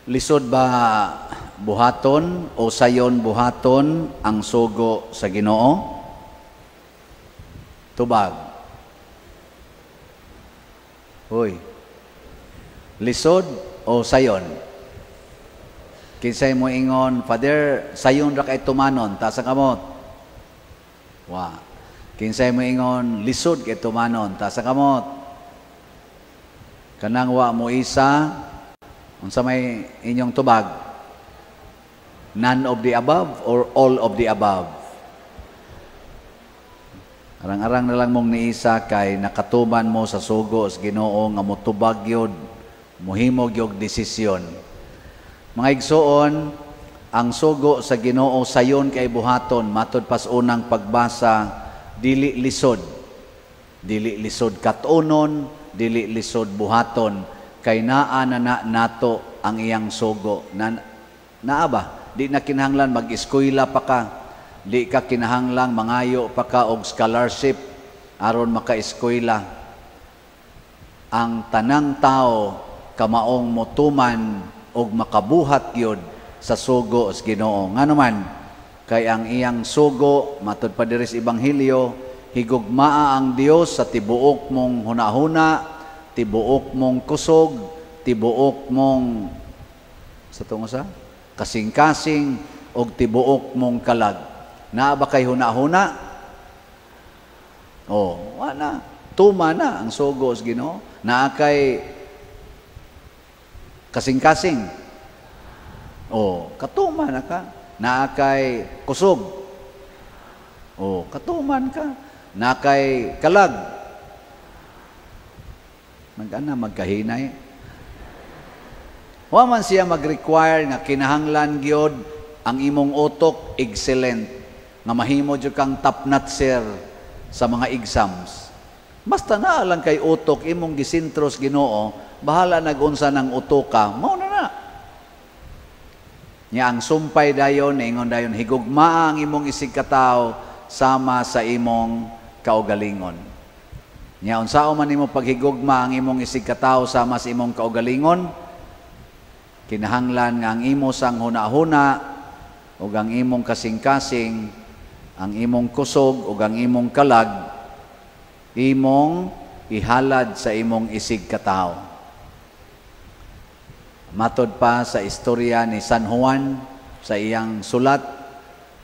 Lisod ba buhaton o sayon buhaton ang sugo sa Ginoo? Tubag. Hoy. Lisod o sayon? Kinsay mo ingon, Father, sayon ra kay tumanon, ta sa kamot. Wa. Kinsay mo ingon, lisod kay tumanon, ta sa kamot. Kanang wa mo isa, unsa may inyong tubag? None of the above or all of the above? Arang-arang na lang mong niisa kay nakatuban mo sa sugo sa Ginoo nga motubag yod, muhimo gyud desisyon. Mga igsoon, ang sugo sa Ginoo sayon kay buhaton matud pas unang pagbasa, dili lisod. Dili lisod katunon, dili lisod buhaton kay naa na nato ang iyang sugo. Naa ba? Di na kinahanglan mag-eskwela pa ka. Di ka kinahanglang mangayo pa ka og scholarship aron maka-eskwela. Ang tanang tao kamaong motuman og makabuhat yod sa sugo sa Ginoo. Nganuman kay ang iyang sugo matud pa diri sa ebanghelyo, higugmaa ang Dios sa tibuok mong hunahuna, tibuok mong kusog, tibuok mong sa tungo sa kasing-kasing og tibuok mong kalag. Naa ba kay hunahuna? Oh, wala. Tuma na ang sugo sa Ginoo. Naa kay kasing-kasing. Oh, katuma na ka. Naa kay kusog. Oh, katuman ka. Naa kay kalag. Magana magkahinay. Wa man siya mag-require nga kinahanglan gyud ang imong utok excellent nga mahimo jud kang top notcher sa mga exams. Basta naa lang kay utok imong gisintros Ginoo, bahala nag-unsa ng utoka, mao na. Nya ang sumpay dayon ingon dayon higugma ang imong isig katawo sama sa imong kaugalingon. Nya unsaon man nimo paghigugma ang imong isig katawo sama sa imong kaugalingon? Kinahanglan nga ang imo sang hunahuna ug ang imong kasing-kasing, ang imong kusog ug ang imong kalag imong ihalad sa imong isig katawo. Matod pa sa istorya ni San Juan sa iyang sulat,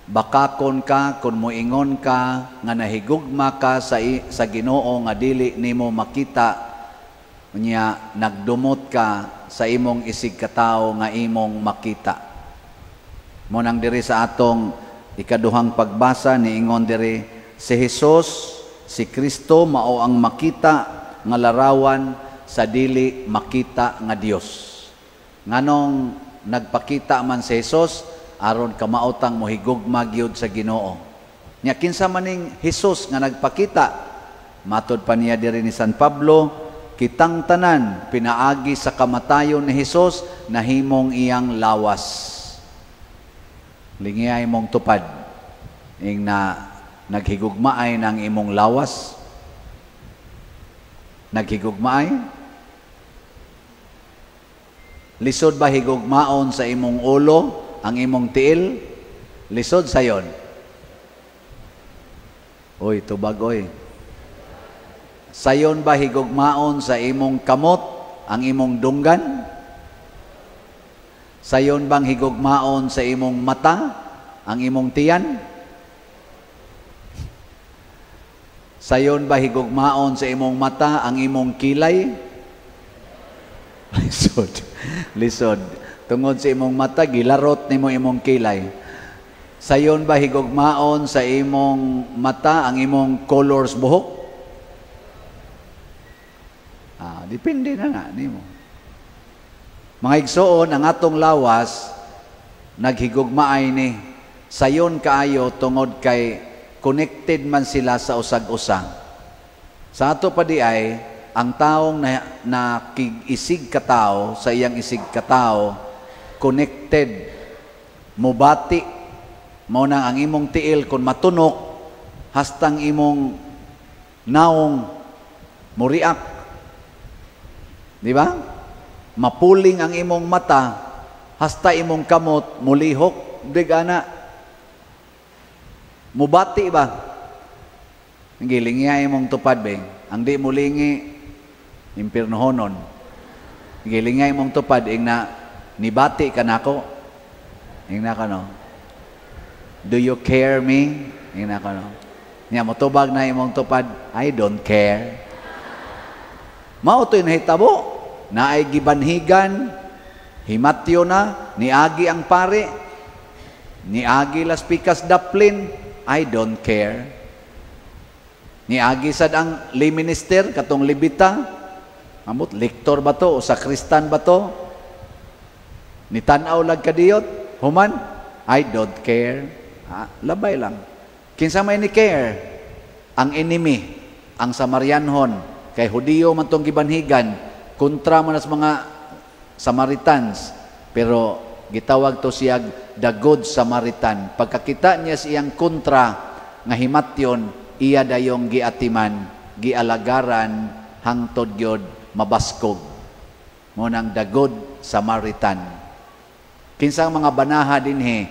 bakakon ka kung moingon ka nga nahigugma ka sa Ginoo nga dili nimo makita, unya nagdumot ka sa imong isig katawo nga imong makita. Mo nang diri sa atong ikaduhang pagbasa niingon diri, si Jesus, si Kristo mao ang makita nga larawan sa dili makita nga Dios. Nganong nagpakita man si Jesus aron kamautang mohigugma gyud sa Ginoo. Nya kinsa maning Jesus nga nagpakita? Matod pa niya diri ni San Pablo, kitang tanan pinaagi sa kamatayon ni Jesus nahimong iyang lawas. Lingiyay mong tupad ing na naghigugmaay ng imong lawas. Naghigugmaay? Lisod ba higugmaon sa imong ulo ang imong tiil? Lisod sayon. Oy, tubag oy. Sayon ba higugmaon sa imong kamot ang imong dunggan? Sayon bang higugmaon sa imong mata ang imong tiyan? Sayon ba higugmaon sa imong mata ang imong kilay? Lisod. Lisod. Tungod sa imong mata, gilarot nimo imong kilay. Sayon ba higugmaon sa imong mata ang imong colors buhok? Depende na nga nimo. Mga igsoon, ang atong lawas naghigugmaay ni sayon kaayo tungod kay connected man sila sa usag-usa. Sa ato pa di ay ang taong nakig-isig katao sa iyang isig katao connected, mubati mao nang ang imong tiil kung matunok hastang imong naong muriak. Di ba? Mapuling ang imong mata hasta imong kamot mulihok, di gana. Mubati ba? Ang gilingi imong tupad ba? Ang di mulingi, impirnohonon. Ang gilingi imong tupad, ing na, nibati ka nako. Ing na ka no? Do you care me? Ing na ka no? Niya, motubag na imong tupad, I don't care. Mao to'y nahitabo, na ay gibanhigan, himatyo na, niagi ang pare, niagi las pikas daplin, I don't care. Niagi sad ang lay minister, katong libita, amot, lektor ba to, o sakristan ba to? Nitanaw lag kadiyot, human, I don't care. Labay lang. Kinsa may ni care? Ang enemy, ang Samarianhon, kay Hudiyo man tong gibanhigan, kontra man as mga Samaritans, pero gitawag to siya the good Samaritan. Pagkakita niya siyang kontra nga himatyon, iya dayong giatiman, gialagaran, hangtod gyud mabaskog. Mo nang the good Samaritan. Kinsang mga banaha dinhi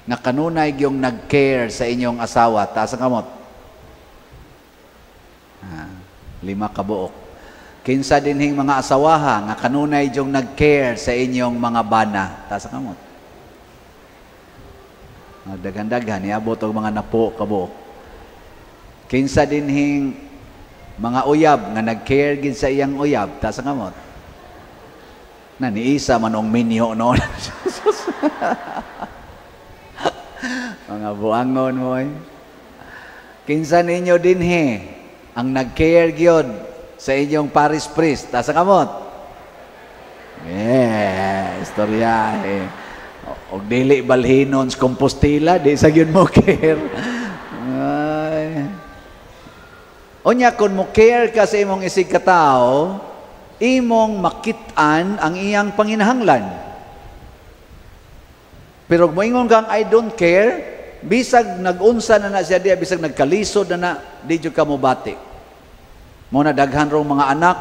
nga kanunay gyung nag-care sa inyong asawa, taas ang kamot. 5 kabuok. Kinsa dinhing mga asawaha nga kanunay gyung nag-care sa inyong mga bana, taas ang kamot. Dagan-dagan niabot og mga napo kabuok. Kinsa dinhing mga uyab nga nag-care gid sa iyang uyab, taas ang kamot. Na ni isa manong minyo noon. Mga buangon mo eh. Kinsa ninyo dinhi ang nag-care gyud sa inyong parish priest, taas ang kamot. Istorya eh. Og dili balhinon sa Compostela, di sa gyud mo care. Ay. Unya kun mo care ka sa imong isig katao, imong makit-an ang iyang panginahanglan. Pero kung moingon kang I don't care, bisag nag-unsa na siya diya, bisag nagkalisod na di jud ka mobati. Muna daghan rong mga anak,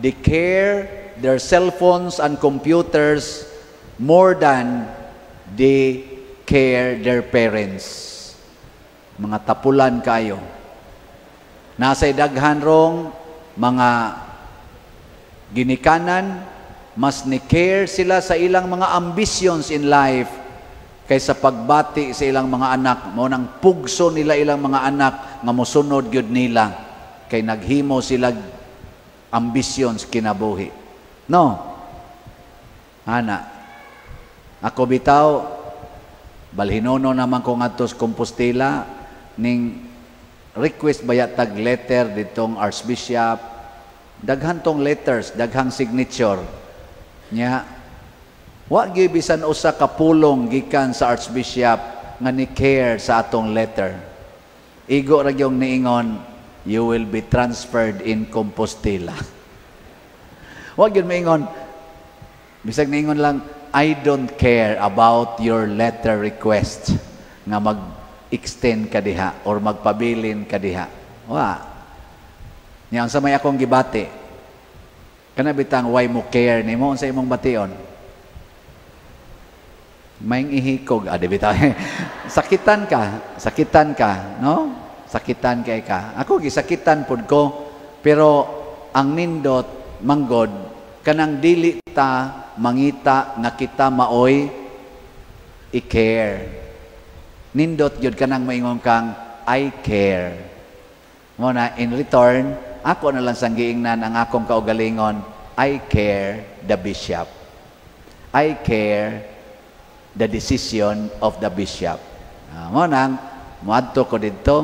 they care their cell phones and computers more than they care their parents. Mga tapulan kayo. Nasa'y daghan rong mga ginikanan, mas ni-care sila sa ilang mga ambitions in life kaysa pagbati sa ilang mga anak. Mo nang pugso nila ilang mga anak nga mosunod gyud nila kay naghimo sila ambitions kinabuhi. No? Ana, ako bitaw, balhinono naman ko ngadto sa Compostela, ning request bayatag letter ditong Archbishop, daghan tong letters, daghang signature nya. Wa gyud bisan usa ka pulong gikan sa Archbishop nga ni care sa atong letter. Igo ra gyung niingon, you will be transferred in Compostela. Wa gyud maingon, bisag niingon lang, I don't care about your letter request nga mag-extend ka diha or magpabilin ka diha. Wa. Nya sa may akong gibati, kana bitang why mo care nimo sa imong bation? Maing ihikog, di bitaw. sakitan ka, no? Sakitan kay ka. Ako gisakitan pud ko, pero ang nindot manggod kanang dili ta mangita nga kita maoy i-care. Nindot gyud kanang maingon kang I care. Mo na in return, ako na lang sang giingnan ang akong kaugalingon, I care the bishop. I care the decision of the bishop. Mo nang moadto ko didto,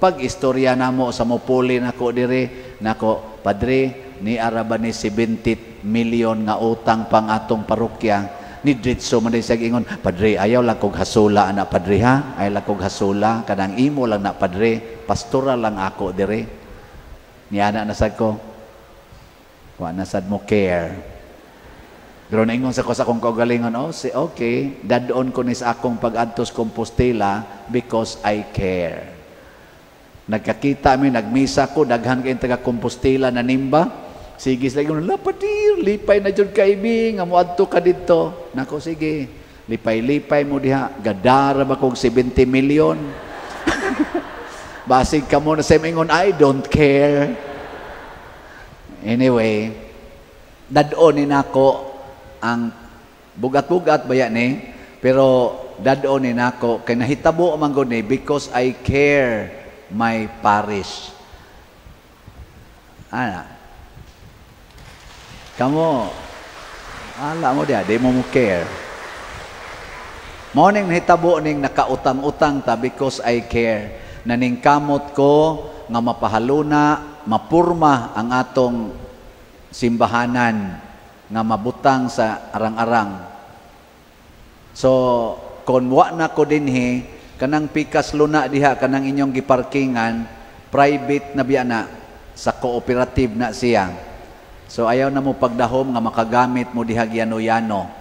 pag istorya namo sa mupuli nako diri, nako padre ni araba ni 70 million nga utang pang atong parokya, ni Dritso man sa ingon, padre ayaw lang kog hasula ana padre ha, ayaw lang kog hasula, kanang imo lang na padre, pastora lang ako diri. Niya na nasad ko, wa nasad mo care. Pero naingon sa ko sa akong kaugalingon, okay, dadon ko ni sa akong pag-adtos Compostela because I care. Nagkakita mi, nagmisa ko, daghan kayong taga Compostela na nimba, Sige sila yung lapadir, lipay na dyan kaibing, amuadto ka dito. Nako, sige, lipay-lipay mo diha, gadara ba kong 70 million? Basig ka mo na sa ingon, I don't care. Anyway, dadonin ako ang bugat-bugat ba yan pero dadonin ako, kay nahitabo man gud ni because I care my parish. Ana, kamo, ala mo dia, di mo care. Morning nahitabo ning nakautang-utang ta because I care. Naningkamot ko nga mapahaluna, mapurma ang atong simbahanan nga mabutang sa arang-arang. So, kung wa na ko dinhi, kanang pikas luna diha, kanang inyong giparkingan, private na biya na, sa cooperative na siya. So, ayaw na mo pagdahom nga makagamit mo diha yano-yano.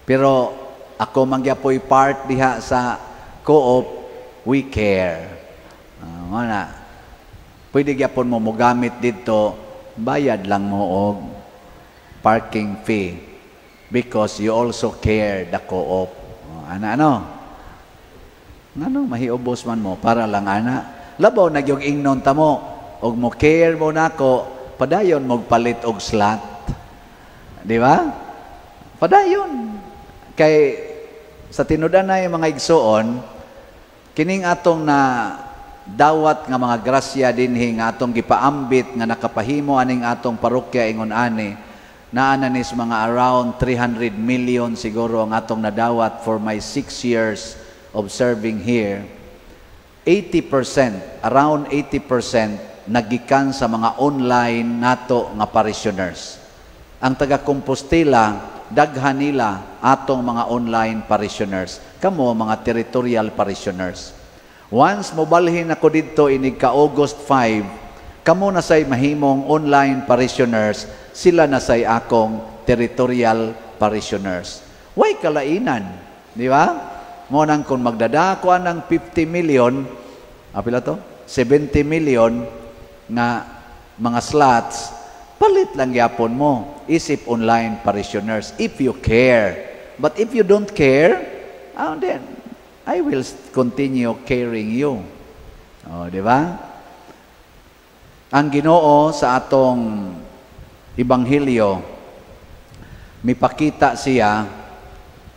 Pero, ako mangyapoy part diha sa co-op, we care. Pwede gyapon mo gamit dito, bayad lang mo og parking fee because you also care the co-op. Ano? Mahiubos man mo para lang ana. Labaw nagyog ingnon ta mo og mo care mo nako, padayon mo palit og slot. Di ba? Padayon. Kay sa tinudan na yung mga igsoon, kining atong na dawat nga mga grasya dinhi nga atong gipaambit nga nakapahimo aning atong parokya ingon ani, naananis mga around 300 million siguro ang atong nadawat for my 6 years of serving here. 80%, around 80% nagikan sa mga online nato nga parishioners. Ang taga Compostela, daghan nila atong mga online parishioners. Kamo mga territorial parishioners. Once mobalhin ako dito inig ka August 5, kamo na say mahimong online parishioners, sila na say akong territorial parishioners. Way kalainan, di ba? Mo nang kung magdadako ng 50 million, apila to? 70 million nga mga slots, palit lang yapon mo. Isip online parishioners if you care. But if you don't care, then I will continue caring you. O, di ba? Ang Ginoo sa atong Ebanghelyo, mipakita siya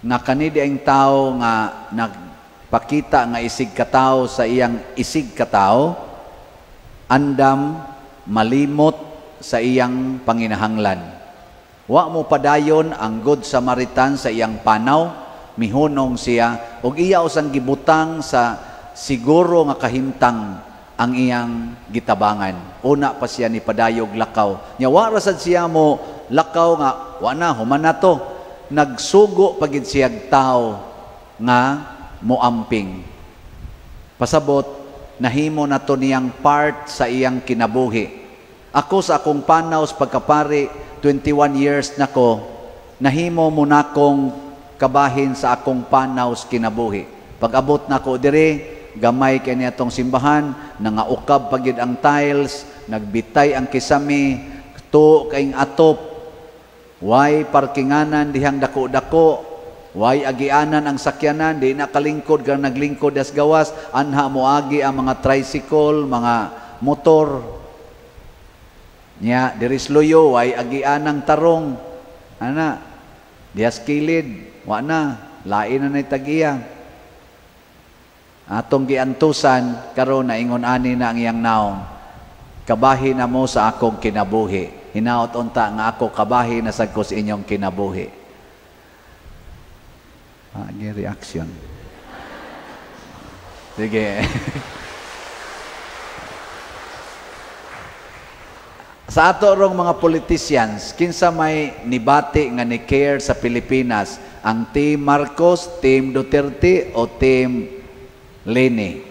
nga kanidi ang tao nga nagpakita nga isig katao sa iyang isig katao, andam malimot sa iyang panginahanglan. Wa mo padayon ang Good Samaritan sa iyang panaw, mihunong siya, og iya usang gibutang sa siguro nga kahimtang ang iyang gitabangan. Una pa siya ni padayog lakaw. Nya wa ra sad siya mo lakaw nga wa na human na to. Nagsugo pagid siya tao nga moamping. Pasabot nahimo na to niyang part sa iyang kinabuhi. Ako sa akong panaw sa pagkapari 21 years na ko, nahimo mo na kong kabahin sa akong panaw sa kinabuhi. Pag-abot na ko dire, gamay kay niya tong simbahan, nangaukab pagid ang tiles, nagbitay ang kisami, to kaing atop, way parkinganan dihang dako-dako, way agianan ang sakyanan, di nakalingkod kang naglingkod as gawas, anha mo agi ang mga tricycle, mga motor, nya diris luyo, way agianang tarong, ana, dias kilid, wa na, lain na tagiya. Atong giantusan karon na ingon ani na ang iyang naong, kabahi na mo sa akong kinabuhi. Hinaot unta nga ako kabahi na sad ko sa inyong kinabuhi. Ang reaction. Sige. Sa ato rong mga politicians, kinsa may nibati nga ni care sa Pilipinas, ang Team Marcos, Team Duterte o Team Leni?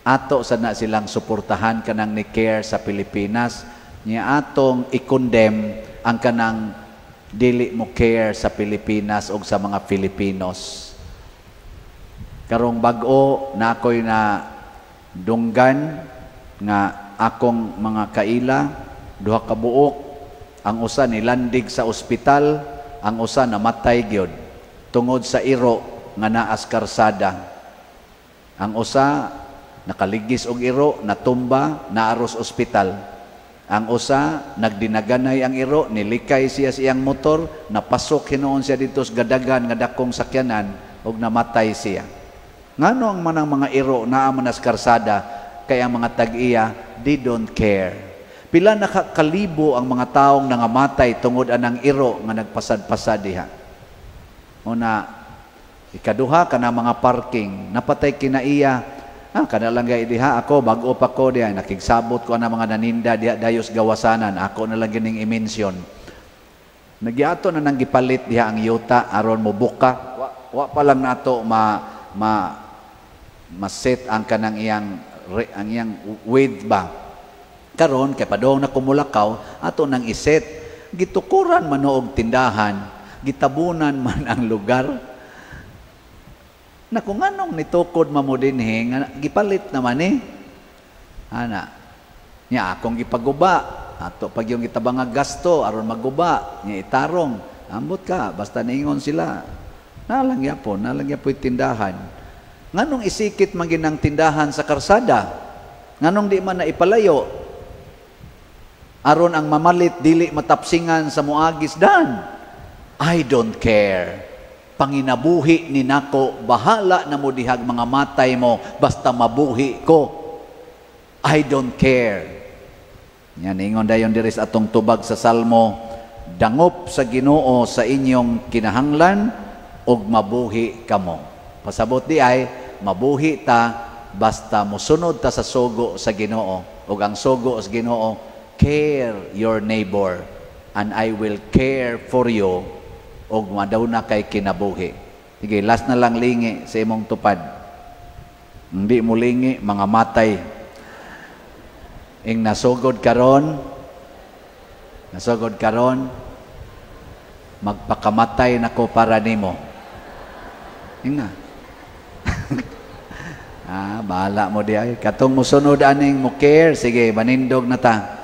Ato sana silang suportahan kanang ni care sa Pilipinas, niya atong i-condemn ang kanang dili mo care sa Pilipinas o sa mga Filipinos. Karong bag-o na ako'y na dunggan nga akong mga kaila, duha ka buok, ang usa nilandig sa ospital, ang usa namatay gyud tungod sa iro nga naas karsada. Ang usa nakaligis og iro, natumba, naaros ospital. Ang usa nagdinaganay ang iro, nilikay siya sa iyang motor, napasok hinuon siya dito sa gadagan nga dakong sakyanan ug namatay siya. Ngano ang manang mga iro naa man sa karsada, kay ang mga tag-iya they don't care. Pila nakakalibo ang mga taong nangamatay tungod anang iro nga nagpasad-pasad diha. Una, ikaduha kana mga parking, napatay kinaiya. Kana lang gay diha ako bag-o pa ko diha, nakigsabot ko na mga naninda diha dayos gawasanan, ako na lang gining i-mention. Nagyato na nang gipalit diha ang yuta aron mo buka. Wa pa lang nato ma-set ang kanang iyang width ba. Karon kay padong na kumulakaw, ato nang iset. Gitukuran man og tindahan, gitabunan man ang lugar. Na kung anong nitukod mamudinhe, nga gipalit naman ana nya akong gipaguba ato pag yung gitabang nga gasto aron maguba nya itarong ambot ka basta niingon sila nalang yapon tindahan. Nganong isikit man ginang tindahan sa karsada, nganong di man na ipalayo aron ang mamalit dili matapsingan sa muagis dan. I don't care. Panginabuhi ni nako, bahala na mo dihag mga matay mo, basta mabuhi ko. I don't care. Yan, ingon dayon diri sa atong tubag sa Salmo, dangop sa Ginoo sa inyong kinahanglan, og mabuhi kamo. Pasabot di ay, mabuhi ta, basta mosunod ta sa sugo sa Ginoo. Og ang sugo sa Ginoo, care your neighbor, and I will care for you, og madaw na kay kinabuhi. Sige, last na lang lingi sa imong tupad. Hindi mo lingi, mga matay. Ing nasugod karon, magpakamatay nako para nimo. Ing na. Bahala mo di ay. Katong musunod aning mo care, sige, manindog na ta.